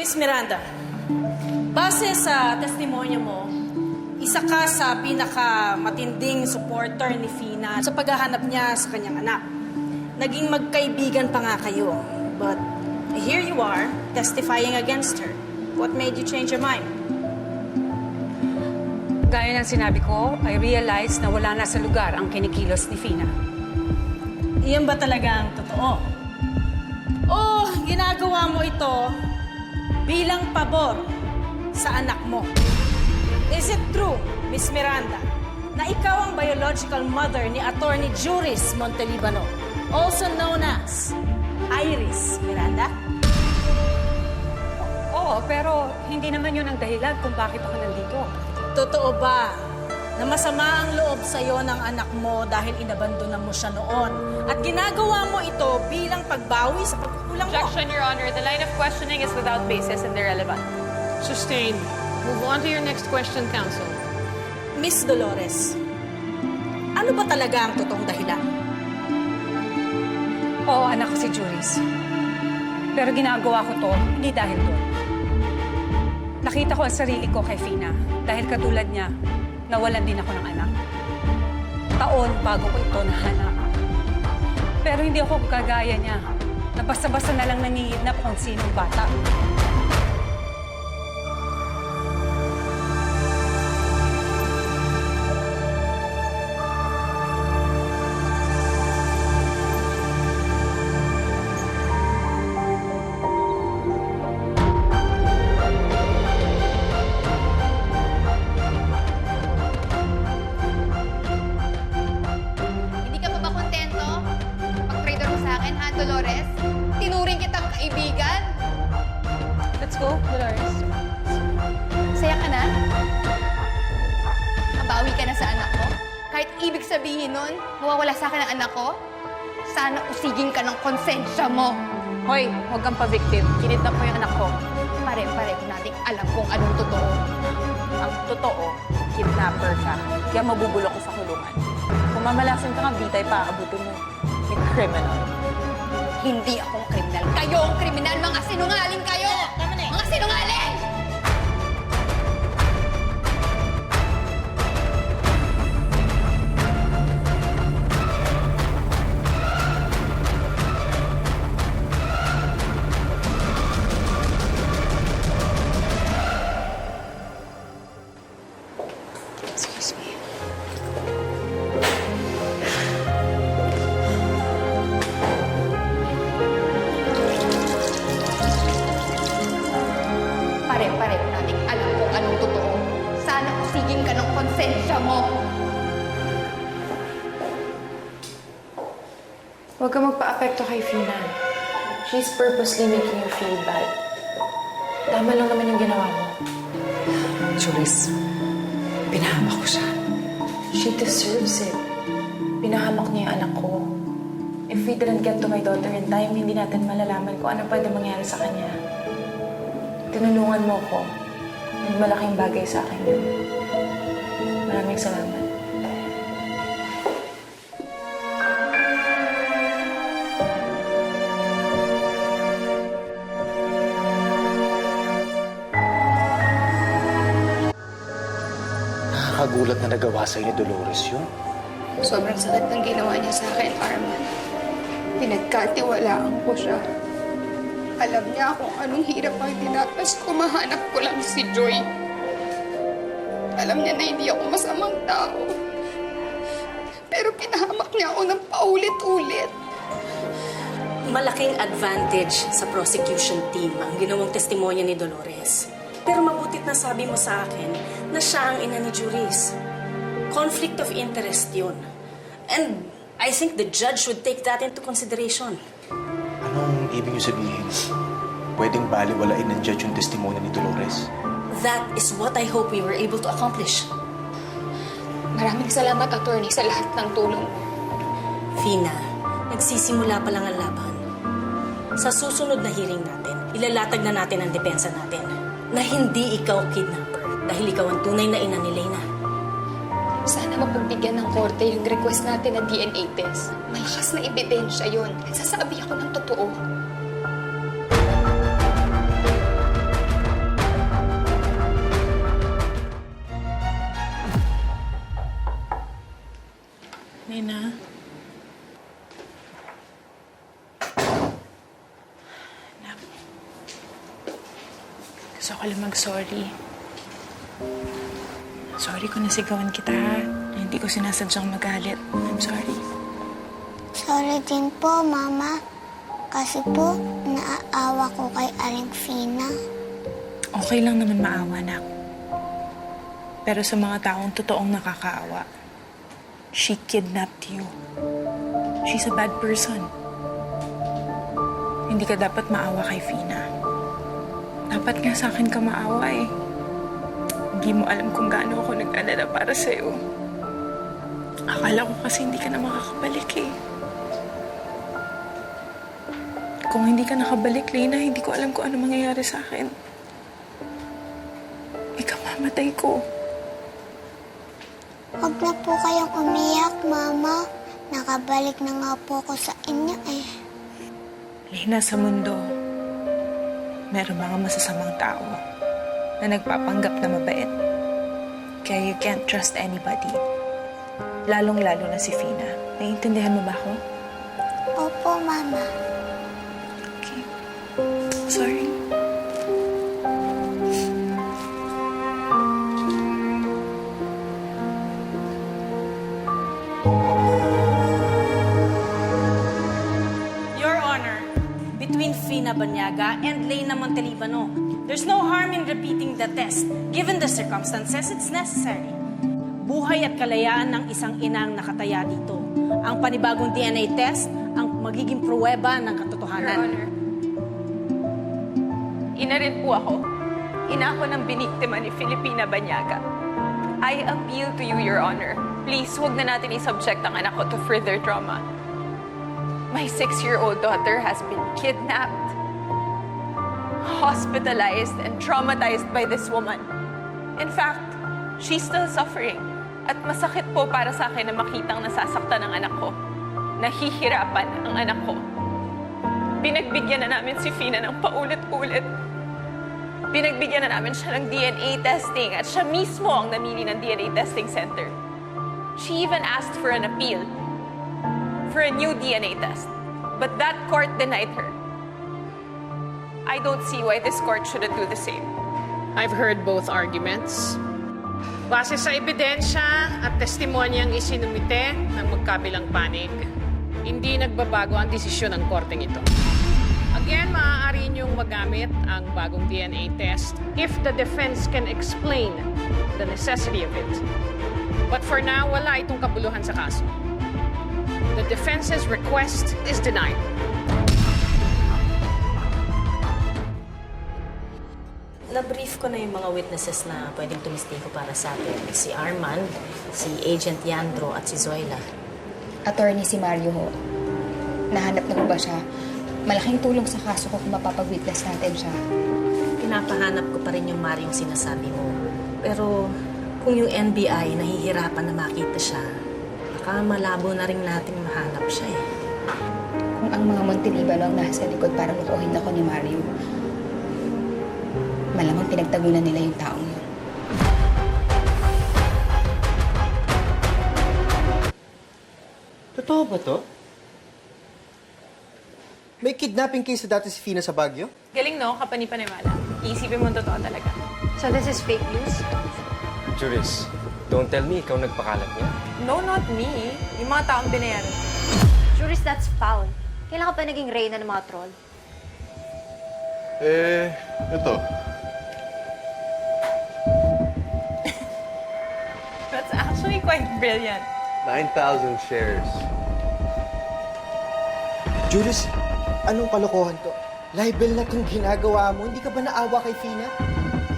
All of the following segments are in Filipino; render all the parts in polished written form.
Miss Miranda, base sa testimonya mo, isa ka sa pinakamatinding supporter ni Fina sa paghahanap niya sa kanyang anak. Naging magkaibigan pa nga kayo. But here you are, testifying against her. What made you change your mind? Gaya ng sinabi ko, I realized na wala na sa lugar ang kinikilos ni Fina. Iyan ba talaga ang totoo? O ginagawa mo ito bilang pabor sa anak mo? Is it true, Miss Miranda, na ikaw ang biological mother ni Attorney Juris Montelibano, also known as Iris Miranda? Oo, pero hindi naman yun ang dahilan kung bakit ako nandito. Totoo ba na masama ang loob sa'yo ng anak mo dahil inabandona mo siya noon at ginagawa mo ito bilang pagbawi sa pagkukulang mo? Objection, Your Honor. The line of questioning is without basis and irrelevant. Sustained. Move on to your next question, counsel. Miss Dolores, ano ba talaga ang totoong dahilan? Oo, anak ko si Juris. Pero ginagawa ko to hindi dahil doon. Nakita ko ang sarili ko kay Fina dahil katulad niya, nawalan din ako ng anak. Taon bago ko ito nahanap. Pero hindi ako kagaya niya na basta-basta na lang nangihidnap kung sinong bata. Hindi ka pa ba kontento? Pag-traitor mo sa akin, ha, Dolores? Tinuring kitang kaibigan. Let's go, Dolores. Saya ka na? Mabawi ka na sa anak ko? Kahit ibig sabihin nun, mawawala sa akin ang anak ko? Sana usigin ka ng konsensya mo. Hoy, huwag kang pa-victim. Kinidnap mo yung anak ko. Pare-pareho nating alam kung anong totoo. Ang totoo, kidnapper ka. Kaya mabubulok ka sa kulungan. Kung mamalasin ka nga, bitay pa, abutin mo. Yung criminal. Hindi akong kriminal. Kayo ang kriminal! Mga sinungaling kayo! Mga sinungaling! Excuse me. Pare-pareho nating alam kung anong totoo. Sana usigin ka ng konsensya mo. Huwag ka magpa-apekto kay Fina. She's purposely making you feel bad. Tama lang naman yung ginawa mo. Juris, pinahamak ko siya. She deserves it. Pinahamak niya yung anak ko. If we didn't get to my daughter in time, hindi natin malalaman kung ano pwede mangyari sa kanya. Tinulungan mo ko. And malaking bagay sa akin yun. Maraming salamat. Nakakagulat na nagawa sa'yo ni Dolores yun. Sobrang sakit ng ginawa niya sa akin, Arman. Pinagkatiwalaan ko siya. Alam niya kung anong hirap ang tinatas ko. Mahanap ko lang si Joy. Alam niya na hindi ako masamang tao. Pero pinahamak niya ako ng paulit-ulit. Malaking advantage sa prosecution team ang ginawang testimonya ni Dolores. Pero mabutit na sabi mo sa akin na siya ang ina ni Juris. Conflict of interest yun. And I think the judge should take that into consideration. Anong ibig niyo sabihin? Pwedeng baliwalain ng judge yung testimonya ni Dolores? That is what I hope we were able to accomplish. Maraming salamat, attorney, sa lahat ng tulong mo. Fina, nagsisimula pa lang ang laban. Sa susunod na hearing natin, ilalatag na natin ang depensa natin na hindi ikaw kidnapper dahil ikaw ang tunay na ina ni Leyna. Sana mapagbigyan ng korte yung request natin na DNA test. May lakas na ebidensya yun. At sasabi ako ng totoo. Gusto ko lang mag-sorry. Sorry kung nasigawan kita, ha? Hindi ko sinasadyang magalit. I'm sorry. Sorry din po, Mama. Kasi po, naaawa ko kay Aling Fina. Okay lang naman maawa, nak. Pero sa mga taong totoong nakakaawa, she kidnapped you. She's a bad person. Hindi ka dapat maawa kay Fina. Dapat nga sa akin ka maawa eh. Hindi mo alam kung gaano ako nag-alala para sa'yo. Akala ko kasi hindi ka na makakabalik eh. Kung hindi ka nakabalik, Lena, hindi ko alam kung ano mangyayari sa akin. Ikamamatay ko. Huwag na po kayong umiyak, Mama. Nakabalik na nga po ako sa inyo eh. Lena, sa mundo, meron mga masasamang tao na nagpapanggap na mabait. Kaya you can't trust anybody. Lalong-lalo na si Fina. Naiintindihan mo ba ako? Opo, Mama. Okay. Sorry. Your Honor, between Fina Banyaga and Leyna Montelibano, there's no harm in repeating the test. Given the circumstances, it's necessary. Buhay at kalayaan ng isang inang nakataya dito. Ang panibagong DNA test ang magiging pruweba ng katotohanan. Your Honor, ina rin po ako. Ina ako ng biniktima ni Filipina Banyaga. I appeal to you, Your Honor. Please, huwag na natin isubject ang anak ko to further trauma. My 6-year-old daughter has been kidnapped, hospitalized, and traumatized by this woman. In fact, she's still suffering. At masakit po para sa akin na makitang nasasaktan ang anak ko. Nahihirapan ang anak ko. Pinagbigyan na namin si Fina ng paulit-ulit. Pinagbigyan na namin siya ng DNA testing at siya mismo ang namili ng DNA testing center. She even asked for an appeal for a new DNA test. But that court denied her. I don't see why this court shouldn't do the same. I've heard both arguments. Base sa ebidensya at testimonyang isinumite ng magkabilang panig, hindi nagbabago ang desisyon ng korteng ito. Again, maaari niyong magamit ang bagong DNA test if the defense can explain the necessity of it. But for now, wala itong kabuluhan sa kaso. The defense's request is denied. Na-brief ko na yung mga witnesses na pwedeng tumistigo para sa atin. Si Armand, si Agent Yandro at si Zoila. Attorney si Mario ho. Nahanap na po ba siya? Malaking tulong sa kaso ko kung mapapag-witness natin siya. Pinapahanap ko pa rin yung Mariong sinasabi mo. Pero kung yung NBI nahihirapan na makita siya, baka malabo na rin natin mahanap siya eh. Kung ang mga Montelibano ang nasa likod para lukuhin ako ni Mario, malamang pinagtagulan nila yung taong yun. Totoo ba to? May kidnapping case na dati si Fina sa Baguio? Galing no, kapani-paniwala. Iisipin mo totoo talaga. So this is fake news? Juris, don't tell me ikaw nagpakalat niya. No, not me. Yung mga taong binayaran. Juris, that's foul. Kailan ka pa naging reyna ng mga troll? Ito. That's actually quite brilliant. 9,000 shares. Juris, anong kalokohan to? Libel na itong ginagawa mo. Hindi ka ba naawa kay Fina?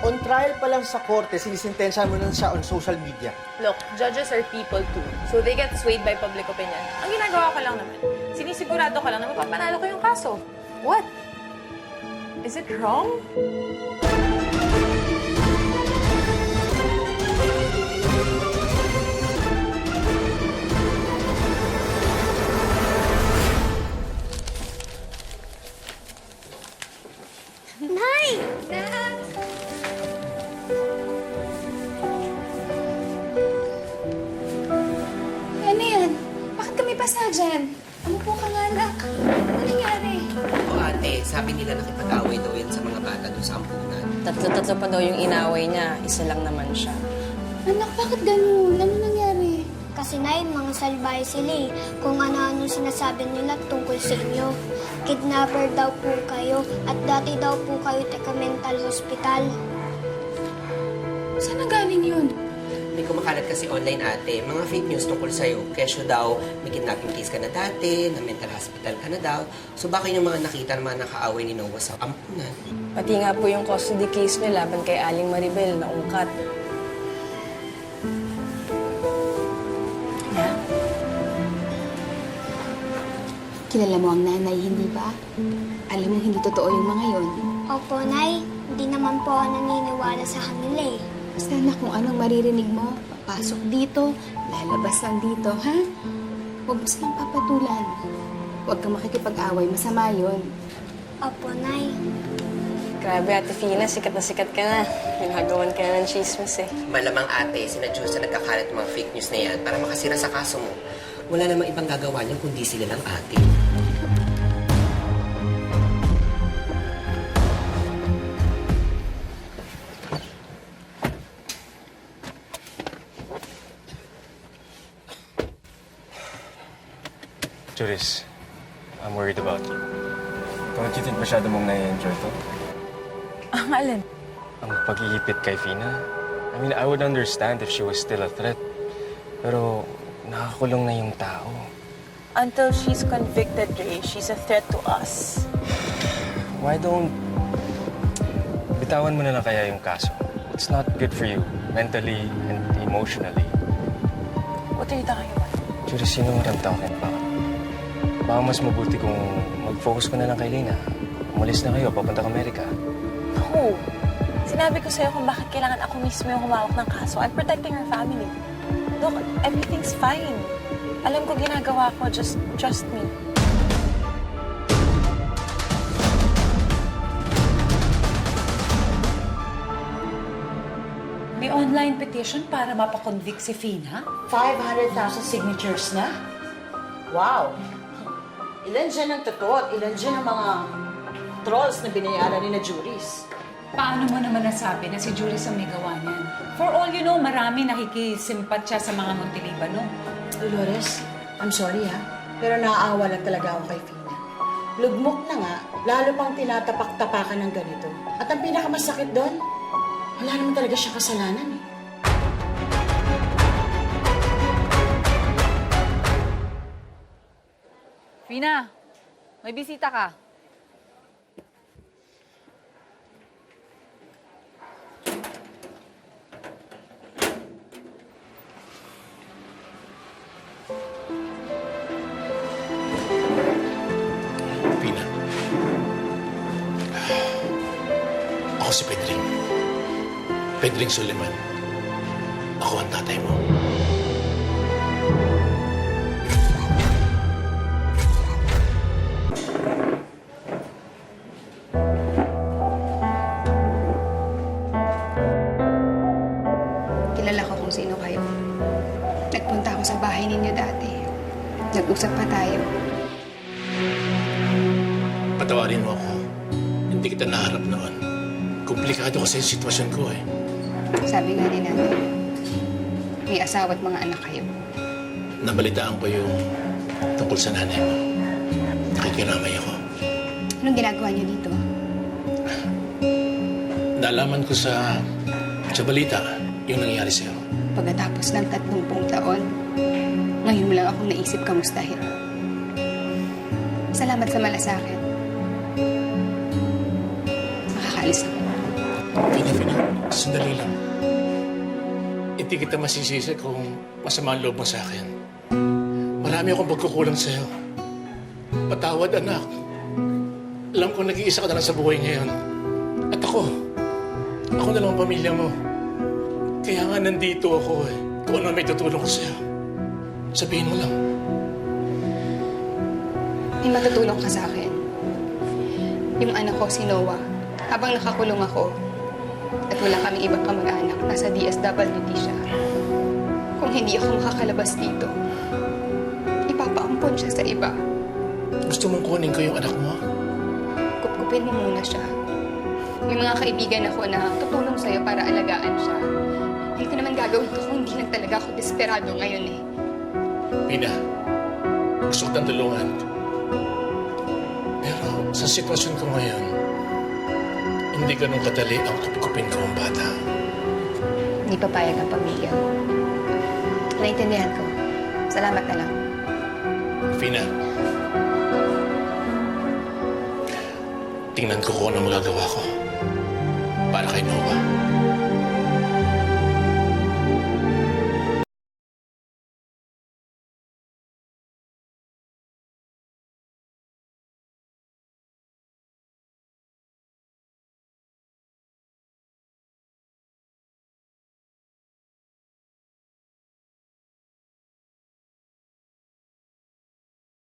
On trial pa lang sa korte, sinisintensya mo na siya on social media. Look, judges are people too. So they get swayed by public opinion. Ang ginagawa ko lang naman, sinisigurado ko lang na mapapanalo ko yung kaso. What? Is it wrong? Nay! Ano yan? Bakit kami pasa dyan? Ano po ka nga, anak? Ano nangyari? O ate, sabi nila nakipag-away daw yan sa mga bata doon sa ampunan. Tatlo-tatlo pa daw yung inaway niya. Isa lang naman siya. Anak, bakit ganun? Ano nangyari? Kasi Nay, mga salbahe sila eh. Kung ano-ano sinasabi nila tungkol sa inyo. Kidnapper daw po kayo at dati daw po kayo taga-mental hospital. Saan galing yun? May kumakalat kasi online ate, mga fake news tungkol sa'yo. Kesyo daw, may kidnapping case ka na dati, na mental hospital ka na daw. So baka yung mga nakita ng mga nakaaway ni Noah sa ampunan. Pati nga po yung custody case niya laban kay Aling Maribel na ungkat. Kilala mo ang nanay, hindi ba? Alam mo, hindi totoo yung mga yon. Opo, Nay. Hindi naman po ako naniniwala sa kanila eh. Basta na kung anong maririnig mo, papasok dito, lalabas lang dito, ha? Huwag mo silang papatulan. Huwag kang makikipag-away, masama yun. Opo, Nay. Grabe, Ate Fina, sikat na sikat ka na. Ginagawan ka na ng chismis eh. Malamang ate, sinadjust na nagkakalat ng mga fake news na yan para makasira sa kaso mo. Wala namang ibang gagawa niyan kundi sila lang ate. Juris, I'm worried about you. Don't you think masyado mong nai-enjoy to? Ang alin? Ang pag-iipit kay Fina? I mean, I would understand if she was still a threat. Pero nakakulong na yung tao. Until she's convicted, Ray, she's a threat to us. Why don't... Bitawan mo na lang kaya yung kaso. It's not good for you, mentally and emotionally. What are you talking about? Juris, sino mo I'm talking about? Baka mas mabuti kung mag-focus ko na lang kay Lena. Umalis na kayo, papunta ka Amerika. No. Sinabi ko sa'yo kung bakit kailangan ako mismo yung humawak ng kaso. I'm protecting her family. Look, everything's fine. Alam ko ginagawa ko, just trust me. May online petition para mapakonvict si Fina? 500,000 signatures na? Wow! Ilan dyan ang totoo at ilan dyan ang mga trolls na binayaran ni na juries? Paano mo naman nasabi na si Juris ang may gawa niyan? For all you know, marami nakikisimpat siya sa mga Montelibano. Dolores, I'm sorry ha, pero naaawa lang talaga ako kay Fina. Lugmok na nga, lalo pang tinatapak-tapakan ng ganito. At ang pinakamasakit doon, wala naman talaga siya kasalanan eh. Fina, may bisita ka. Pina. Ako si Pedring. Pedring Suleiman. Ako ang tatay mo. Kilala ko kung sino kayo. Nagpunta ako sa bahay ninyo dati. Nag-usap pa tayo. Patawarin mo ako. Hindi kita naharap noon. Komplikado kasi yung sitwasyon ko eh. Sabi nga ni nanay, may asawa at mga anak kayo. Nabalitaan ko yung tungkol sa nanay mo. Nakikiramay ako. Anong ginagawa niyo dito? Nalaman ko sa balita yung nangyari sa'yo. Pagkatapos ng 30 taon, ngayon mo lang akong naisip kamustahin. Salamat sa malasakit. Makakaalis ako. Fina, sandali lang. Hindi kita masisisi kung masama ang loob mo sa akin. Marami akong pagkukulang sa'yo. Patawad, anak. Alam ko nag-iisa ka na lang sa buhay ngayon. At ako na lang ang pamilya mo. Kaya nga nandito ako eh. Kung ano may tutulong ko sa'yo. Sabihin mo lang. May matutulong ka sa akin. Yung anak ko, si Noah, habang nakakulong ako, at wala kaming ibang kamag-anak, nasa DSWD siya. Kung hindi ako makakalabas dito, ipapaampon siya sa iba. Gusto mong kunin ko yung anak mo? Kupkupin mo muna siya. May mga kaibigan ako na tutulong sa'yo para alagaan siya. Hindi ko naman gagawin to kung hindi lang talaga ako desperado ngayon eh. Pina, gusto kitang tulungan. Pero sa sitwasyon ko ngayon, hindi ganun kadali ang kupkupin ko ang bata. Hindi papayag ang pamilya mo. Naintindihan ko. Salamat na lang. Pina, tingnan ko kung ano magagawa ko para kay Noah.